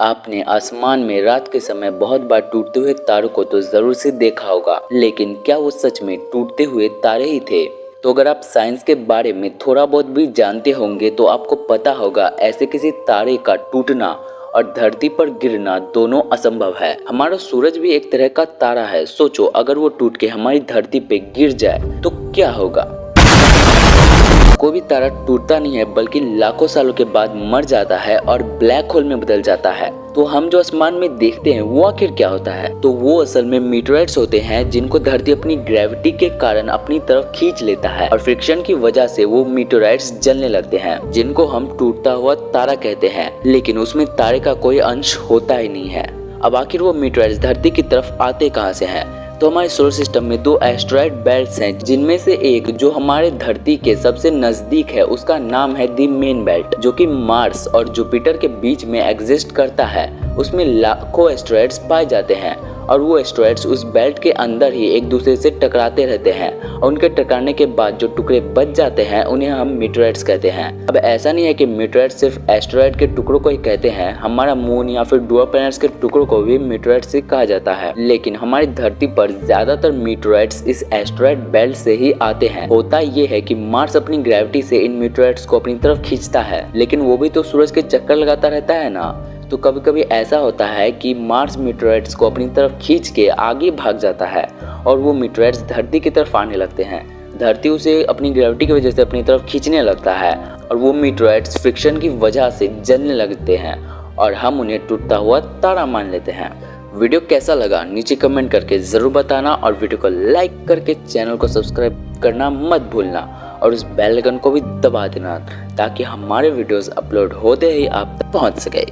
आपने आसमान में रात के समय बहुत बार टूटते हुए तारों को तो जरूर से देखा होगा, लेकिन क्या वो सच में टूटते हुए तारे ही थे? तो अगर आप साइंस के बारे में थोड़ा बहुत भी जानते होंगे तो आपको पता होगा ऐसे किसी तारे का टूटना और धरती पर गिरना दोनों असंभव है। हमारा सूरज भी एक तरह का तारा है। सोचो, अगर वो टूट के हमारी धरती पे गिर जाए तो क्या होगा? कोई भी तारा टूटता नहीं है, बल्कि लाखों सालों के बाद मर जाता है और ब्लैक होल में बदल जाता है। तो हम जो आसमान में देखते हैं वो आखिर क्या होता है? तो वो असल में मीटोराइट्स होते हैं, जिनको धरती अपनी ग्रेविटी के कारण अपनी तरफ खींच लेता है और फ्रिक्शन की वजह से वो मीटोराइट्स जलने लगते हैं, जिनको हम टूटता हुआ तारा कहते हैं। लेकिन उसमें तारे का कोई अंश होता ही नहीं है। अब आखिर वो मीटोराइट्स धरती की तरफ आते कहाँ से हैं? तो हमारे सोलर सिस्टम में दो एस्टेरॉयड बेल्ट्स हैं, जिनमें से एक जो हमारे धरती के सबसे नजदीक है उसका नाम है दी मेन बेल्ट, जो कि मार्स और जुपिटर के बीच में एग्जिस्ट करता है। उसमें लाखों एस्टेरॉयड्स पाए जाते हैं और वो एस्टेरॉयड्स उस बेल्ट के अंदर ही एक दूसरे से टकराते रहते हैं और उनके टकराने के बाद जो टुकड़े बच जाते हैं उन्हें हम मीटोराइट्स कहते हैं। अब ऐसा नहीं है कि मीटोराइट्स सिर्फ एस्टेरॉयड के टुकड़ों को ही कहते हैं। हमारा मून या फिर डुअर प्लैनेट्स के टुकड़ों को भी मीटोराइट्स से कहा जाता है। लेकिन हमारी धरती पर ज्यादातर मीटोराइट्स इस एस्टेरॉयड बेल्ट से ही आते हैं। होता ये है कि मार्स अपनी ग्रेविटी से इन मीटोराइट्स को अपनी तरफ खींचता है, लेकिन वो भी तो सूरज के चक्कर लगाता रहता है ना। तो कभी कभी ऐसा होता है कि मार्स मीटोराइट्स को अपनी तरफ खींच के आगे भाग जाता है और वो मीटोराइट्स धरती की तरफ आने लगते हैं। धरती उसे अपनी ग्रेविटी की वजह से अपनी तरफ खींचने लगता है और वो मीटोराइट्स फ्रिक्शन की वजह से जलने लगते हैं और हम उन्हें टूटता हुआ तारा मान लेते हैं। वीडियो कैसा लगा नीचे कमेंट करके जरूर बताना और वीडियो को लाइक करके चैनल को सब्सक्राइब करना मत भूलना और उस बेल आइकन को भी दबा देना, ताकि हमारे वीडियोस अपलोड होते ही आप तक पहुंच सके।